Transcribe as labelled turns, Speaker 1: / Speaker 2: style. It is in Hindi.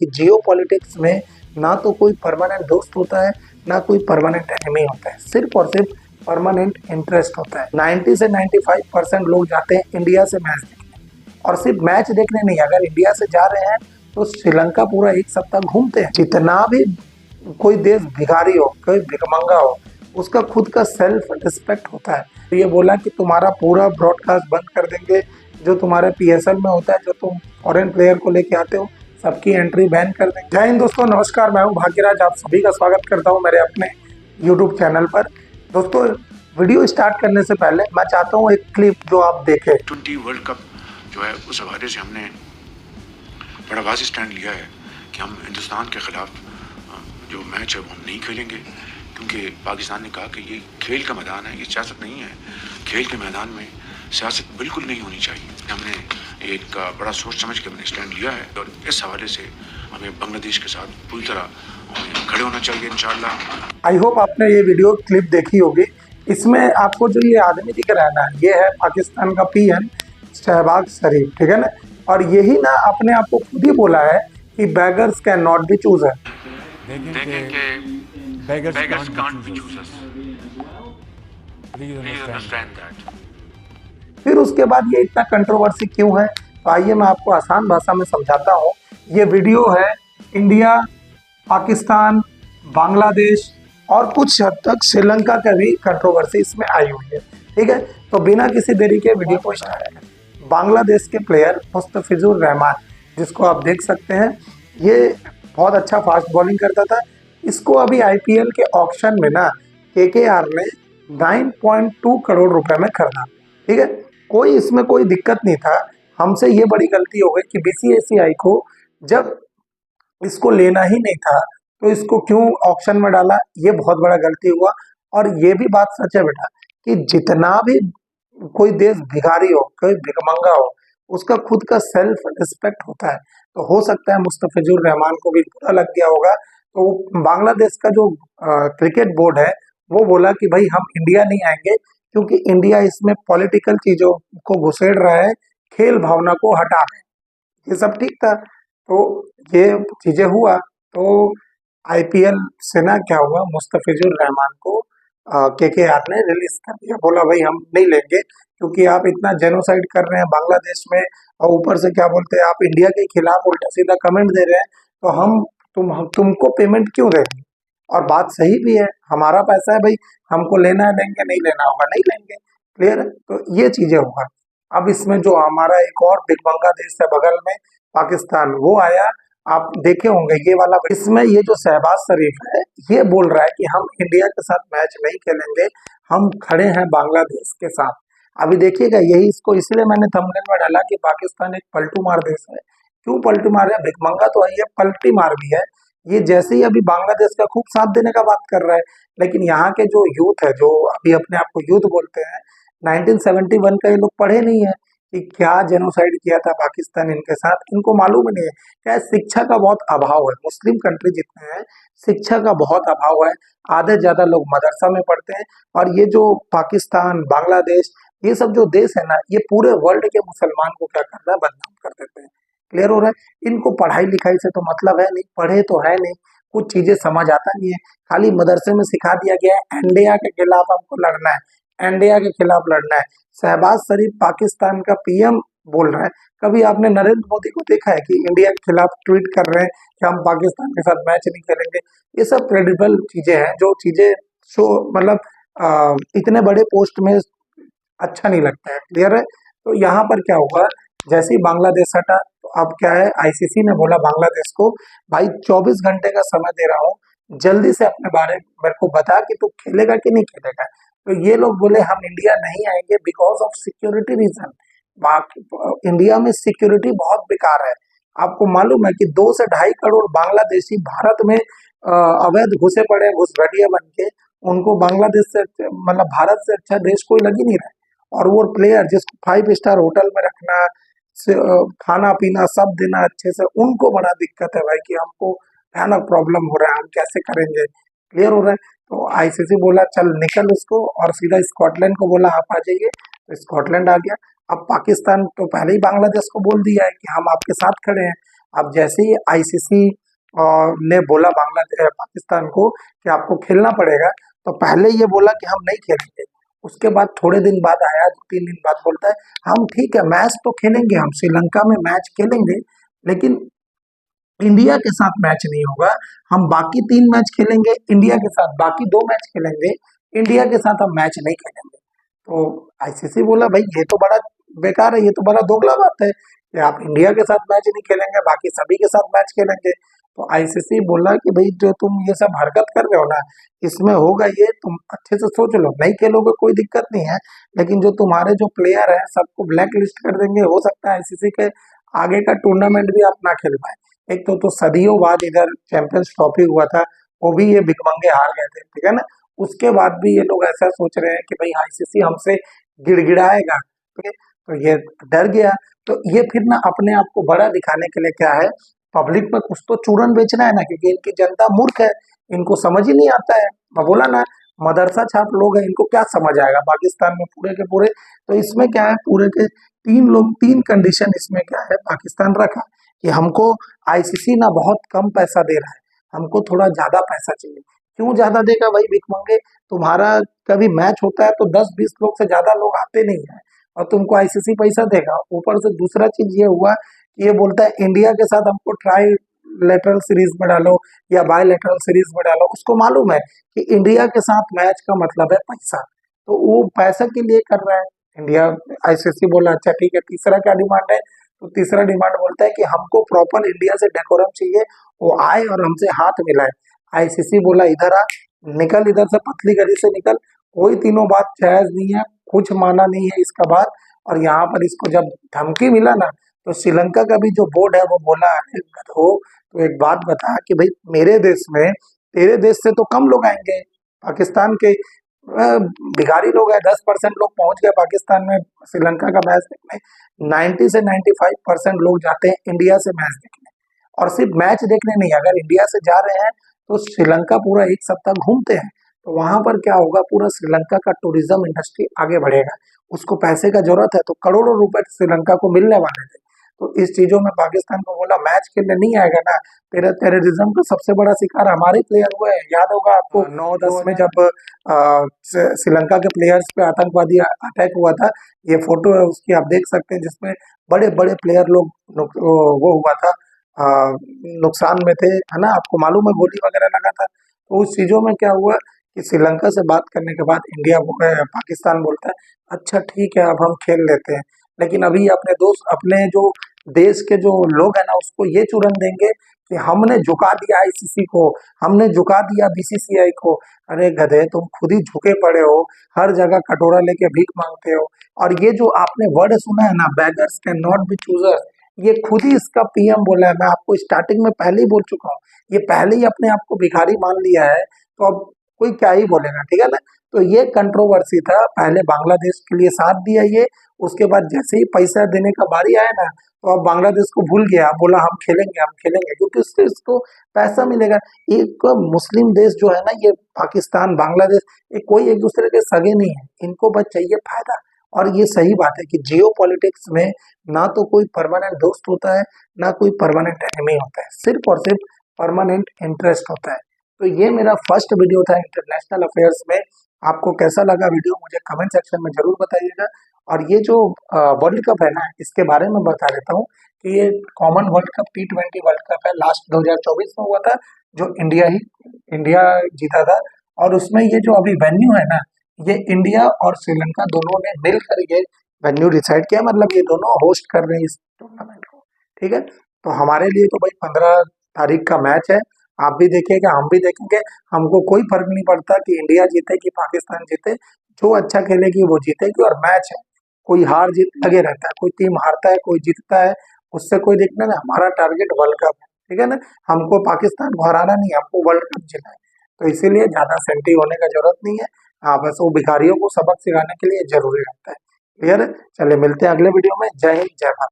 Speaker 1: कि जियो पॉलिटिक्स में ना तो कोई परमानेंट दोस्त होता है, ना कोई परमानेंट एनिमी होता है, सिर्फ और सिर्फ परमानेंट इंटरेस्ट होता है। 90 से 95% लोग जाते हैं इंडिया से मैच देखने, और सिर्फ मैच देखने नहीं, अगर इंडिया से जा रहे हैं तो श्रीलंका पूरा एक सप्ताह घूमते हैं। जितना भी कोई देश भिखारी हो, कोई भिखमंगा हो, उसका खुद का सेल्फ रिस्पेक्ट होता है। तो ये बोला कि तुम्हारा पूरा ब्रॉडकास्ट बंद कर देंगे, जो तुम्हारे पीएसएल में होता है, जो तुम फॉरेन प्लेयर को लेके आते हो, सबकी एंट्री बैन कर देंगे। जय हिंद दोस्तों, नमस्कार, मैं हूं भाग्यराज, आप सभी का स्वागत करता हूं मेरे अपने यूट्यूब चैनल पर। दोस्तों, वीडियो स्टार्ट करने से पहले मैं चाहता हूं एक क्लिप जो आप देखें।
Speaker 2: T20 वर्ल्ड कप जो है उस हवाले से हमने बड़ा वाज़ेह स्टैंड लिया है कि हम हिंदुस्तान के ख़िलाफ़ जो मैच है वो हम नहीं खेलेंगे, क्योंकि पाकिस्तान ने कहा कि ये खेल का मैदान है, ये सियासत नहीं है। खेल के मैदान में सियासत बिल्कुल नहीं होनी चाहिए। हमने एक बड़ा सोच समझ के हमने स्टैंड लिया है, और इस हवाले से हमें बांग्लादेश के साथ पूरी तरह खड़े होना चाहिए इंशाअल्लाह।
Speaker 1: आई होप आपने ये वीडियो क्लिप देखी होगी। इसमें आपको जो ये आदमी दिख रहा है ना, ये है पाकिस्तान का पीएम शहबाज शरीफ, ठीक है ना। और यही ना अपने आप को खुद ही बोला है कि beggars can not be chooser.
Speaker 2: देखें कि beggars can't be choosers. Please understand that.
Speaker 1: फिर उसके बाद ये इतना कंट्रोवर्सी क्यों है, तो आइए मैं आपको आसान भाषा में समझाता हूँ। ये वीडियो है इंडिया, पाकिस्तान, बांग्लादेश और कुछ हद तक श्रीलंका का भी कंट्रोवर्सी इसमें आई हुई है, ठीक है। तो बिना किसी देरी के वीडियो को स्टार्ट करें। बांग्लादेश के प्लेयर मुस्तफिजुर रहमान, जिसको आप देख सकते हैं, ये बहुत अच्छा फास्ट बॉलिंग करता था। इसको अभी आईपीएल के ऑक्शन में ना केकेआर ने 9.2 करोड़ रुपए में खरीदा, ठीक है। कोई इसमें कोई दिक्कत नहीं था। हमसे ये बड़ी गलती हो गई कि बीसीसीआई को जब इसको लेना ही नहीं था तो इसको क्यों ऑक्शन में डाला, ये बहुत बड़ा गलती हुआ। और ये भी बात सच है बेटा कि जितना भी कोई देश भिखारी हो, कोई भिखमंगा हो, उसका खुद का सेल्फ रिस्पेक्ट होता है। तो हो सकता है मुस्तफिजुर रहमान को भी बुरा लग गया होगा। तो बांग्लादेश का जो क्रिकेट बोर्ड है वो बोला कि भाई हम इंडिया नहीं आएंगे, क्योंकि इंडिया इसमें पॉलिटिकल चीजों को घुसेड़ रहा है, खेल भावना को हटा रहा है। ये सब ठीक था, तो ये चीजें हुआ। तो आईपीएल से ना क्या हुआ, मुस्तफिजुर रहमान को केकेआर ने रिलीज कर दिया। बोला भाई हम नहीं लेंगे, क्योंकि आप इतना जेनोसाइड कर रहे हैं बांग्लादेश में, और ऊपर से क्या बोलते हैं, आप इंडिया के खिलाफ उल्टा सीधा कमेंट दे रहे हैं, तो हम तुमको पेमेंट क्यों देंगे। और बात सही भी है, हमारा पैसा है भाई, हमको लेना है लेंगे, नहीं लेना होगा नहीं लेंगे, क्लियर है। तो ये चीजें होगा। अब इसमें जो हमारा एक और भिखमंगा देश है बगल में, पाकिस्तान, वो आया, आप देखे होंगे ये वाला। इसमें ये जो शहबाज शरीफ है, ये बोल रहा है कि हम इंडिया के साथ मैच नहीं खेलेंगे, हम खड़े हैं बांग्लादेश के साथ। अभी देखिएगा, यही इसको इसलिए मैंने थंबनेल में डाला कि पाकिस्तान एक पलटू मार देश है। क्यों पलटू मार है, भिखमंगा तो है, ये पलटी मार भी है। ये जैसे ही अभी बांग्लादेश का खूब साथ देने का बात कर रहा है, लेकिन यहाँ के जो यूथ है, जो अभी अपने आप को यूथ बोलते हैं, 1971 का ये लोग पढ़े नहीं है कि क्या जेनोसाइड किया था पाकिस्तान इनके साथ, इनको मालूम ही नहीं है। क्या शिक्षा का बहुत अभाव है, मुस्लिम कंट्री जितने हैं शिक्षा का बहुत अभाव है, आधे ज्यादा लोग मदरसा में पढ़ते हैं। और ये जो पाकिस्तान, बांग्लादेश, ये सब जो देश है ना, ये पूरे वर्ल्ड के मुसलमान को क्या कर रहा है, बदनाम कर देते हैं। क्लियर हो रहा है। इनको पढ़ाई लिखाई से तो मतलब है नहीं, पढ़े तो है नहीं, कुछ चीजें समझ आता नहीं है। खाली मदरसे में सिखा दिया गया है इंडिया के खिलाफ हमको लड़ना है, इंडिया के खिलाफ लड़ना है। शहबाज शरीफ पाकिस्तान का पीएम बोल रहा है। कभी आपने नरेंद्र मोदी को देखा है कि इंडिया के खिलाफ ट्वीट कर रहे हैं कि हम पाकिस्तान के साथ मैच नहीं खेलेंगे। ये सब क्रेडिबल चीजें हैं, जो चीजें शो मतलब इतने बड़े पोस्ट में अच्छा नहीं लगता है, क्लियर है। तो यहाँ पर क्या हुआ, जैसे ही बांग्लादेश हटा, तो अब क्या है, आईसीसी ने बोला बांग्लादेश को, भाई 24 घंटे का समय दे रहा हूँ, जल्दी से अपने बारे में मेरे को बता कि तू खेलेगा कि नहीं खेलेगा। तो ये लोग बोले हम इंडिया नहीं आएंगे because of security reason. India में सिक्योरिटी बहुत बेकार है। आपको मालूम है कि 2 से 2.5 करोड़ बांग्लादेशी भारत में अवैध घुसे पड़े, घुसपैठिया बन के। उनको बांग्लादेश से मतलब भारत से अच्छा देश कोई लग ही नहीं रहा है। और वो प्लेयर जिसको 5 स्टार होटल में रखना, खाना पीना सब देना अच्छे से, उनको बड़ा दिक्कत है भाई कि हमको भयानक प्रॉब्लम हो रहा है, हम कैसे करेंगे। क्लियर हो रहा है। तो आईसीसी बोला चल निकल उसको, और सीधा स्कॉटलैंड को बोला आप आ जाइए, तो स्कॉटलैंड आ गया। अब पाकिस्तान तो पहले ही बांग्लादेश को बोल दिया है कि हम आपके साथ खड़े हैं। अब जैसे ही आईसीसी ने बोला बांग्लादेश पाकिस्तान को कि आपको खेलना पड़ेगा, तो पहले ये बोला कि हम नहीं खेलेंगे। उसके बाद थोड़े दिन बाद आया, 2-3 दिन बाद बोलता है हम ठीक है मैच तो खेलेंगे, हम श्रीलंका में मैच खेलेंगे, लेकिन इंडिया के साथ मैच नहीं होगा। हम बाकी 3 मैच खेलेंगे इंडिया के साथ, बाकी 2 मैच खेलेंगे इंडिया के साथ, हम मैच नहीं खेलेंगे। तो आईसीसी बोला भाई ये तो बड़ा बेकार है, ये तो बड़ा दोगला बात है कि आप इंडिया के साथ मैच नहीं खेलेंगे, बाकी सभी के साथ मैच खेलेंगे। तो आईसीसी बोला कि भाई जो तुम ये सब हरकत कर रहे हो ना, इसमें होगा ये, तुम अच्छे से सोच लो, नहीं खेलोगे कोई दिक्कत नहीं है, लेकिन जो तुम्हारे जो प्लेयर है सबको ब्लैक लिस्ट कर देंगे, हो सकता है आईसीसी के आगे का टूर्नामेंट भी आप ना खेल पाए। एक तो सदियों बाद इधर चैंपियंस ट्रॉफी हुआ था, वो भी ये भिखमंगे हार गए थे, ठीक है ना। उसके बाद भी ये लोग ऐसा सोच रहे हैं कि भाई आईसीसी हमसे गिड़गिड़ाएगा, ठीक है, तो ये डर गया। तो ये फिर ना अपने आप को बड़ा दिखाने के लिए क्या है, पब्लिक में कुछ तो चूरन बेचना है ना, क्योंकि इनकी जनता मूर्ख है, इनको समझ ही नहीं आता है। मैं बोला ना, मदरसा छाप लोग हैं, इनको क्या समझ आएगा पाकिस्तान में पूरे के पूरे। तो इसमें क्या है, पूरे के 3 कंडीशन इसमें क्या है पाकिस्तान रखा कि हमको आईसीसी ना बहुत कम पैसा दे रहा है, हमको थोड़ा ज्यादा पैसा चाहिए। क्यों ज्यादा देगा भाई भिखमंगे, तुम्हारा कभी मैच होता है तो 10-20 लोग से ज्यादा लोग आते नहीं है, और तुमको आईसीसी पैसा देगा। ऊपर से दूसरा चीज ये हुआ कि ये बोलता है इंडिया के साथ हमको ट्राई लेटरल सीरीज में डालो या बायलैटरल सीरीज में डालो। उसको मालूम है कि इंडिया के साथ मैच का मतलब है पैसा, तो वो पैसा के लिए कर रहा है इंडिया। आईसीसी बोला अच्छा ठीक है, तीसरा क्या डिमांड है, तो तीसरा डिमांड बोलता है कि हमको प्रॉपर इंडिया से डेकोरम चाहिए, वो आए और हमसे हाथ मिलाए। आईसीसी बोला इधर आ, निकल इधर से, पतली गली से निकल, कोई तीनों बात जायज नहीं है, कुछ माना नहीं है इसका बात। और यहाँ पर इसको जब धमकी मिला ना, तो श्रीलंका का भी जो बोर्ड है वो बोला अरे गधो, तो एक बात बता कि भाई मेरे देश में तेरे देश से तो कम लोग आएंगे, पाकिस्तान के भिखारी लोग हैं, 10% लोग पहुंच गए पाकिस्तान में श्रीलंका का मैच देखने। 90 से 95% लोग जाते हैं इंडिया से मैच देखने, और सिर्फ मैच देखने नहीं, अगर इंडिया से जा रहे हैं तो श्रीलंका पूरा 1 सप्ताह घूमते हैं। तो वहां पर क्या होगा, पूरा श्रीलंका का टूरिज्म इंडस्ट्री आगे बढ़ेगा। उसको पैसे का जरूरत है, तो करोड़ों रुपए श्रीलंका को मिलने वाले थे। तो इस चीजों में पाकिस्तान को बोला मैच खेलने नहीं आएगा ना, तेरा टेररिज्म का सबसे बड़ा शिकार हमारे प्लेयर हुए हैं। याद होगा आपको 9-10 में जब श्रीलंका के प्लेयर्स पे आतंकवादी अटैक हुआ था, ये फोटो है उसकी, आप देख सकते हैं, जिसमें बड़े बड़े प्लेयर लोग वो हुआ था, नुकसान में थे, है ना, आपको मालूम है, गोली वगैरह लगा था। तो उस चीजों में क्या हुआ कि श्रीलंका से बात करने के बाद पाकिस्तान बोलता है अच्छा ठीक है अब हम खेल लेते हैं, लेकिन अभी अपने जो देश के जो लोग हैं ना, उसको ये चूरन देंगे कि हमने झुका दिया आईसीसी को, हमने झुका दिया बीसीसीआई को। अरे गधे, तुम खुद ही झुके पड़े हो, हर जगह कटोरा लेके भीख मांगते हो। और ये जो आपने वर्ड सुना है ना, beggars can not be choosers, ये खुद ही इसका पीएम बोला है। मैं आपको स्टार्टिंग में पहले ही बोल चुका हूँ, ये पहले ही अपने आप को भिखारी मान लिया है, तो अब कोई क्या ही बोलेगा, ठीक है ना। तो ये कंट्रोवर्सी था, पहले बांग्लादेश के लिए साथ दिया ये, उसके बाद जैसे ही पैसा देने का बारी आया ना, तो अब बांग्लादेश को भूल गया, बोला हम खेलेंगे हम खेलेंगे, क्योंकि उससे इसको पैसा मिलेगा। एक मुस्लिम देश जो है ना, ये पाकिस्तान बांग्लादेश, ये कोई एक दूसरे के सगे नहीं है, इनको बस चाहिए फायदा। और ये सही बात है कि जियो पॉलिटिक्स में ना तो कोई परमानेंट दोस्त होता है, ना कोई परमानेंट एनिमी होता है, सिर्फ और सिर्फ परमानेंट इंटरेस्ट होता है। तो ये मेरा फर्स्ट वीडियो था इंटरनेशनल अफेयर्स में। आपको कैसा लगा वीडियो, मुझे कमेंट सेक्शन में जरूर बताइएगा। और ये जो वर्ल्ड कप है ना, इसके बारे में बता देता हूँ कि ये common world cup T20 world cup है, लास्ट 2024 में हुआ था, जो इंडिया जीता था। और उसमें ये जो अभी वेन्यू है ना, ये इंडिया और श्रीलंका दोनों ने मिलकर ये वेन्यू डिसाइड किया, मतलब ये दोनों होस्ट कर रहे हैं इस टूर्नामेंट को, ठीक है। तो हमारे लिए तो भाई 15 तारीख का मैच है, आप भी देखिएगा हम भी देखेंगे, हमको कोई फर्क नहीं पड़ता कि इंडिया जीते कि पाकिस्तान जीते, जो अच्छा खेलेगी वो जीतेगी। और मैच है, कोई हार जीत लगे रहता है, कोई टीम हारता है कोई जीतता है, उससे कोई देखना ना, हमारा टारगेट वर्ल्ड कप है, ठीक है ना। हमको पाकिस्तान को हराना नहीं, हमको वर्ल्ड कप जीतना है। तो इसीलिए ज्यादा सेंटी होने का जरूरत नहीं है, हाँ बस वो भिखारियों को सबक सिखाने के लिए जरूरी रहता है। क्लियर है, चलिए मिलते हैं अगले वीडियो में। जय हिंद जय भारत।